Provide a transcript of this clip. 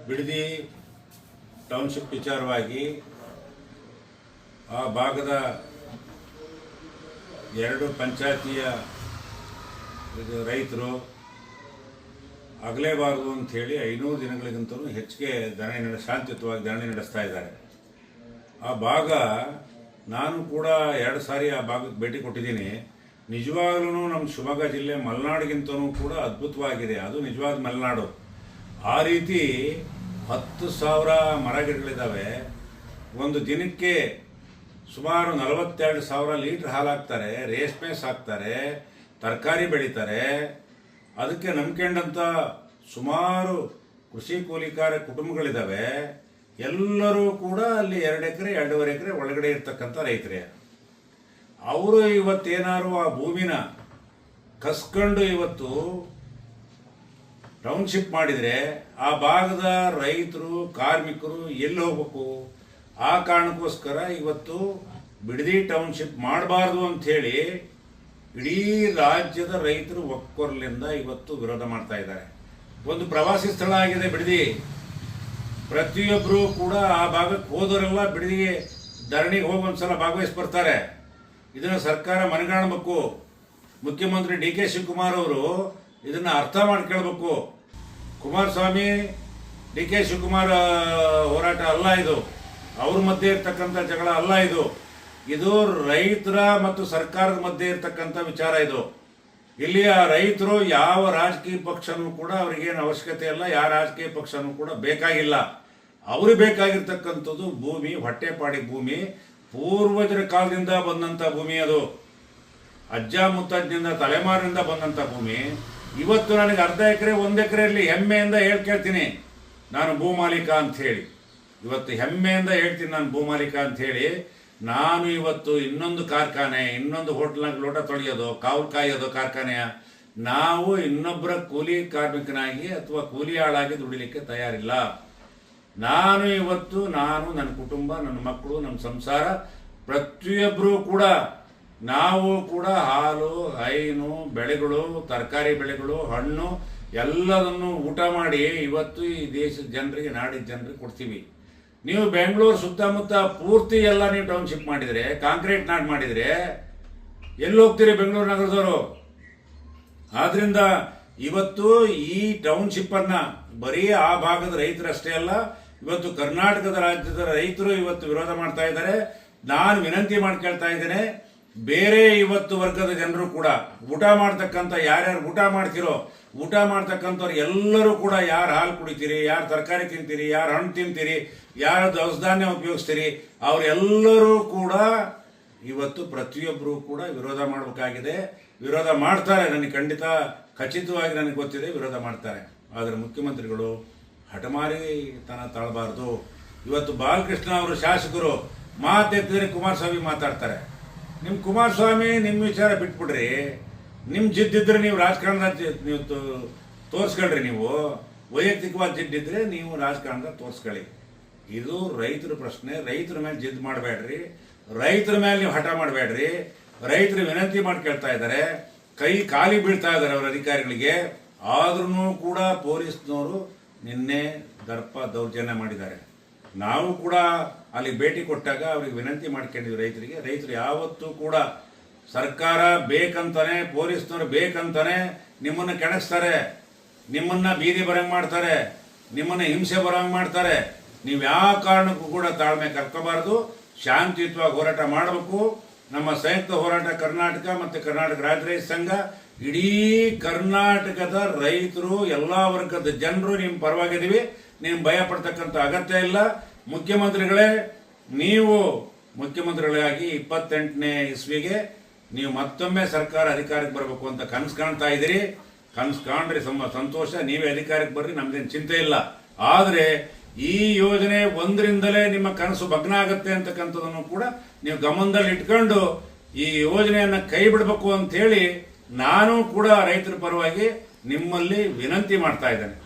Bidadi township ವಿಚಾರವಾಗಿ ಆ ಭಾಗದ 2 ಪಂಚಾಯತಿಯ ರೈತರು ಆಗಲೇಬಾರದು ಅಂಥೇಳಿ 500 ದಿನಗಳಿಗಿಂತಲೂ ಹೆಚ್ಚಿಗೆ ಶಾಂತಿಯುತವಾಗಿ ಧರಣಿ ನಡೆಸ್ತಾ ಇದ್ದಾರೆ. ಆ ಭಾಗ ನಾನು ಕೂಡ 2 ಸಾರಿ ಆ ಭಾಗಕ್ಕೆ ಭೇಟಿ ಕೊಟ್ಟಿದ್ದೀನಿ. ನಿಜವಾಗ್ಲೂ ನಮ್ಮ ಶಿವಮೊಗ್ಗ ಜಿಲ್ಲೆ ಮಲೆನಾಡಿಗಿಂತಲೂ ಕೂಡ ಅದ್ಭುತವಾಗಿದೆ. ಅದು ನಿಜವಾದ ಮಲೆನಾಡು. ಆ ರೀತಿ 10,000 ಮರಗಿಡಗಳಿದ್ದಾವೆ. ಒಂದು ದಿನಕ್ಕೆ ಸುಮಾರು 42,000 ಲೀಟ್ರ್ ಹಾಲು ಹಾಕ್ತಾರೆ, ರೇಷ್ಮೆ ಸಾಕ್ತಾರೆ, ತರಕಾರಿ ಬೆಳೀತಾರೆ. ಅದಕ್ಕೆ ನಂಬ್ಕೊಂಡಂಥ ಸುಮಾರು ಕೃಷಿ ಕೂಲಿಕಾರ ಕುಟುಂಬಗಳಿದ್ದಾವೆ. ಎಲ್ಲರೂ ಕೂಡ ಅಲ್ಲಿ 2 ಎಕರೆ 2.5 ಎಕರೆ ಒಳಗಡೆ ಇರ್ತಕ್ಕಂಥ ರೈತರೇ. ಅವರು ಇವತ್ತೇನಾದ್ರು ಆ ಭೂಮಿನ ಕಸ್ಕೊಂಡು ಇವತ್ತು ಟೌನ್ಶಿಪ್ ಮಾಡಿದರೆ ಆ ಭಾಗದ ರೈತರು ಕಾರ್ಮಿಕರು ಎಲ್ಲಿ ಹೋಗ್ಬೇಕು? ಆ ಕಾರಣಕ್ಕೋಸ್ಕರ ಇವತ್ತು ಬಿಡದಿ ಟೌನ್ಶಿಪ್ ಮಾಡಬಾರ್ದು ಅಂಥೇಳಿ ಇಡೀ ರಾಜ್ಯದ ರೈತರು ಒಕ್ಕೊರಲಿಂದ ಇವತ್ತು ವಿರೋಧ ಮಾಡ್ತಾ ಇದ್ದಾರೆ. ಒಂದು ಪ್ರವಾಸಿ ಸ್ಥಳ ಆಗಿದೆ ಬಿಡದಿ. ಪ್ರತಿಯೊಬ್ಬರು ಕೂಡ ಆ ಭಾಗಕ್ಕೆ ಹೋದವರೆಲ್ಲ ಬಿಡದಿಗೆ ಧರಣಿಗೆ ಹೋಗಿ ಒಂದ್ಸಲ ಭಾಗವಹಿಸಿ ಬರ್ತಾರೆ. ಇದನ್ನು ಸರ್ಕಾರ ಮನಗಾಣಬೇಕು. ಮುಖ್ಯಮಂತ್ರಿ ಡಿ ಕೆ ಶಿವಕುಮಾರ್ ಅವರು ಇದನ್ನು ಅರ್ಥ ಮಾಡ್ಕೊಳ್ಬೇಕು. ಕುಮಾರಸ್ವಾಮಿ ಡಿ ಕೆ ಶಿವಕುಮಾರ್ ಹೋರಾಟ ಅಲ್ಲ ಇದು. ಅವ್ರ ಮಧ್ಯೆ ಇರ್ತಕ್ಕಂಥ ಜಗಳ ಅಲ್ಲ ಇದು. ಇದು ರೈತರ ಮತ್ತು ಸರ್ಕಾರದ ಮಧ್ಯೆ ಇರ್ತಕ್ಕಂಥ ವಿಚಾರ ಇದು. ಇಲ್ಲಿಯ ರೈತರು ಯಾವ ರಾಜಕೀಯ ಪಕ್ಷನೂ ಕೂಡ ಅವ್ರಿಗೇನು ಅವಶ್ಯಕತೆ ಇಲ್ಲ, ಯಾವ ರಾಜಕೀಯ ಪಕ್ಷನೂ ಕೂಡ ಬೇಕಾಗಿಲ್ಲ. ಅವ್ರಿಗೆ ಬೇಕಾಗಿರ್ತಕ್ಕಂಥದ್ದು ಭೂಮಿ, ಹೊಟ್ಟೆಪಾಡಿ ಭೂಮಿ, ಪೂರ್ವಜರ ಕಾಲದಿಂದ ಬಂದಂಥ ಭೂಮಿ. ಅದು ಅಜ್ಜ ಮುತ್ತಜ್ಜನಿಂದ ತಲೆಮಾರಿನಿಂದ ಬಂದಂಥ ಭೂಮಿ. ಇವತ್ತು ನನಗೆ 1/2 ಎಕರೆ 1 ಎಕರೆಯಲ್ಲಿ ಹೆಮ್ಮೆಯಿಂದ ಹೇಳ್ತೀನಿ ನಾನು ಭೂಮಾಲೀಕ ಅಂತ ಹೇಳಿ. ಇವತ್ತು ಹೆಮ್ಮೆಯಿಂದ ಹೇಳ್ತೀನಿ ನಾನು ಭೂಮಾಲೀಕ ಅಂತ ಹೇಳಿ. ನಾನು ಇವತ್ತು ಇನ್ನೊಂದು ಕಾರ್ಖಾನೆ, ಇನ್ನೊಂದು ಹೋಟ್ಲ್ನಾಗ ಲೋಟ ತೊಳೆಯೋದು, ಕಾವು ಕಾಯೋದು ಕಾರ್ಖಾನೆಯ ನಾವು ಇನ್ನೊಬ್ಬರ ಕೂಲಿ ಕಾರ್ಮಿಕನಾಗಿ ಅಥವಾ ಕೂಲಿ ಆಳಾಗಿ ದುಡಿಲಿಕ್ಕೆ ತಯಾರಿಲ್ಲ. ನಾನು ಇವತ್ತು ನನ್ನ ಕುಟುಂಬ, ನನ್ನ ಮಕ್ಕಳು, ನಮ್ಮ ಸಂಸಾರ ಪ್ರತಿಯೊಬ್ಬರೂ ಕೂಡ ನಾವು ಕೂಡ ಹಾಲು, ಹೈನು, ಬೆಳೆಗಳು, ತರಕಾರಿ ಬೆಳೆಗಳು, ಹಣ್ಣು ಎಲ್ಲದನ್ನು ಊಟ ಮಾಡಿ ಇವತ್ತು ಈ ದೇಶದ ಜನರಿಗೆ, ನಾಡಿನ ಜನರಿಗೆ ಕೊಡ್ತೀವಿ. ನೀವು ಬೆಂಗಳೂರು ಸುತ್ತಮುತ್ತ ಪೂರ್ತಿ ಎಲ್ಲ ನೀವು ಟೌನ್ಶಿಪ್ ಮಾಡಿದರೆ, ಕಾಂಕ್ರೀಟ್ ನಾಡ್ ಮಾಡಿದರೆ ಎಲ್ಲಿ ಹೋಗ್ತೀರಿ ಬೆಂಗಳೂರು ನಗರದವರು? ಆದ್ರಿಂದ ಇವತ್ತು ಈ ಟೌನ್ಶಿಪ್ಪನ್ನು ಬರೀ ಆ ಭಾಗದ ರೈತರಷ್ಟೇ ಅಲ್ಲ, ಇವತ್ತು ಕರ್ನಾಟಕದ ರಾಜ್ಯದ ರೈತರು ಇವತ್ತು ವಿರೋಧ ಮಾಡ್ತಾ ಇದ್ದಾರೆ. ನಾನು ವಿನಂತಿ ಮಾಡ್ಕೊಳ್ತಾ ಇದ್ದೇನೆ, ಬೇರೆ ಇವತ್ತು ವರ್ಗದ ಜನರು ಕೂಡ ಊಟ ಮಾಡ್ತಕ್ಕಂಥ ಯಾರ್ಯಾರು ಊಟ ಮಾಡ್ತಿರೋ, ಊಟ ಮಾಡ್ತಕ್ಕಂಥವ್ರು ಎಲ್ಲರೂ ಕೂಡ ಯಾರು ಹಾಲು ಕುಡಿತೀರಿ, ಯಾರು ತರಕಾರಿ ತಿಂತೀರಿ, ಯಾರು ಹಣ್ಣು ತಿಂತೀರಿ, ಯಾರು ದವಸ ಧಾನ್ಯ ಉಪಯೋಗಿಸ್ತೀರಿ, ಅವರೆಲ್ಲರೂ ಕೂಡ ಇವತ್ತು ಪ್ರತಿಯೊಬ್ಬರು ಕೂಡ ವಿರೋಧ ಮಾಡಬೇಕಾಗಿದೆ. ವಿರೋಧ ಮಾಡ್ತಾರೆ. ನನಗೆ ಖಂಡಿತ ಖಚಿತವಾಗಿ ನನಗೆ ಗೊತ್ತಿದೆ ವಿರೋಧ ಮಾಡ್ತಾರೆ. ಆದರೆ ಮುಖ್ಯಮಂತ್ರಿಗಳು ಹಠಮಾರಿತನ ತಾಳಬಾರ್ದು. ಇವತ್ತು ಬಾಲಕೃಷ್ಣ ಅವರು ಶಾಸಕರು ಮಾತೆತ್ತಿದ್ರೆ ಕುಮಾರಸ್ವಾಮಿ ಮಾತಾಡ್ತಾರೆ. ನಿಮ್ಮ ಕುಮಾರಸ್ವಾಮಿ ನಿಮ್ಮ ವಿಚಾರ ಬಿಟ್ಬಿಡ್ರಿ. ನಿಮ್ಮ ಜಿದ್ದಿದ್ರೆ ನೀವು ರಾಜಕಾರಣದ ನೀವು ತೋರಿಸ್ಕೊಳ್ರಿ. ನೀವು ವೈಯಕ್ತಿಕವಾದ ಜಿದ್ದಿದ್ರೆ ನೀವು ರಾಜಕಾರಣದ ತೋರಿಸ್ಕೊಳ್ಳಿ. ಇದು ರೈತರ ಪ್ರಶ್ನೆ. ರೈತರ ಮೇಲೆ ಜಿದ್ದು ಮಾಡಬೇಡ್ರಿ. ರೈತರ ಮೇಲೆ ನೀವು ಹಠ ಮಾಡಬೇಡ್ರಿ. ರೈತರು ವಿನಂತಿ ಮಾಡಿ ಕೇಳ್ತಾ ಇದ್ದಾರೆ, ಕೈ ಖಾಲಿ ಬೀಳ್ತಾ ಇದ್ದಾರೆ ಅವರ ಅಧಿಕಾರಿಗಳಿಗೆ. ಆದ್ರೂ ಕೂಡ ಪೊಲೀಸ್ನವರು ನಿನ್ನೆ ದೌರ್ಜನ್ಯ ಮಾಡಿದ್ದಾರೆ. ನಾವು ಕೂಡ ಅಲ್ಲಿ ಭೇಟಿ ಕೊಟ್ಟಾಗ ಅವ್ರಿಗೆ ವಿನಂತಿ ಮಾಡ್ಕೊಂಡಿದ್ವಿ ರೈತರಿಗೆ. ರೈತರು ಯಾವತ್ತೂ ಕೂಡ ಸರ್ಕಾರ ಬೇಕಂತಾನೆ, ಪೊಲೀಸ್ನವರು ಬೇಕಂತಾನೆ ನಿಮ್ಮನ್ನು ಕೆಣಸ್ತಾರೆ, ನಿಮ್ಮನ್ನ ಬೀದಿ ಬರಂಗ್ ಮಾಡ್ತಾರೆ, ನಿಮ್ಮನ್ನ ಹಿಂಸೆ ಬರಂಗ್ ಮಾಡ್ತಾರೆ. ನೀವು ಯಾವ ಕಾರಣಕ್ಕೂ ಕೂಡ ತಾಳ್ಮೆ ಕರ್ಕೋಬಾರ್ದು. ಶಾಂತಿಯುತವಾಗಿ ಹೋರಾಟ ಮಾಡಬೇಕು. ನಮ್ಮ ಸಂಯುಕ್ತ ಹೋರಾಟ ಕರ್ನಾಟಕ ಮತ್ತು ಕರ್ನಾಟಕ ರಾಜ್ಯ ರೈತ ಸಂಘ, ಇಡೀ ಕರ್ನಾಟಕದ ರೈತರು, ಎಲ್ಲ ವರ್ಗದ ಜನರು ನಿಮ್ಮ ಪರವಾಗಿದ್ದೀವಿ. ನೀವು ಭಯ ಪಡ್ತಕ್ಕಂಥ ಅಗತ್ಯ ಇಲ್ಲ. ಮುಖ್ಯಮಂತ್ರಿಗಳೇ, ನೀವು ಮುಖ್ಯಮಂತ್ರಿಗಳಾಗಿ 28ನೇ ಇಸ್ವಿಗೆ ನೀವು ಮತ್ತೊಮ್ಮೆ ಸರ್ಕಾರ ಅಧಿಕಾರಕ್ಕೆ ಬರಬೇಕು ಅಂತ ಕನಸು ಕಾಣ್ತಾ ಇದ್ದೀರಿ. ಕನಸು ಕಾಣ್ರಿ, ಸಂತೋಷ. ನೀವೇ ಅಧಿಕಾರಕ್ಕೆ ಬರ್ರಿ, ನಮ್ದೇನು ಚಿಂತೆ ಇಲ್ಲ. ಆದರೆ ಈ ಯೋಜನೆ ಒಂದರಿಂದಲೇ ನಿಮ್ಮ ಕನಸು ಭಗ್ನ ಆಗುತ್ತೆ ಅಂತಕ್ಕಂಥದ್ದನ್ನು ಕೂಡ ನೀವು ಗಮನದಲ್ಲಿ ಇಟ್ಕೊಂಡು ಈ ಯೋಜನೆಯನ್ನು ಕೈ ಬಿಡಬೇಕು ಅಂತ ಹೇಳಿ ನಾನು ಕೂಡ ರೈತರ ಪರವಾಗಿ ನಿಮ್ಮಲ್ಲಿ ವಿನಂತಿ ಮಾಡ್ತಾ ಇದ್ದೇನೆ.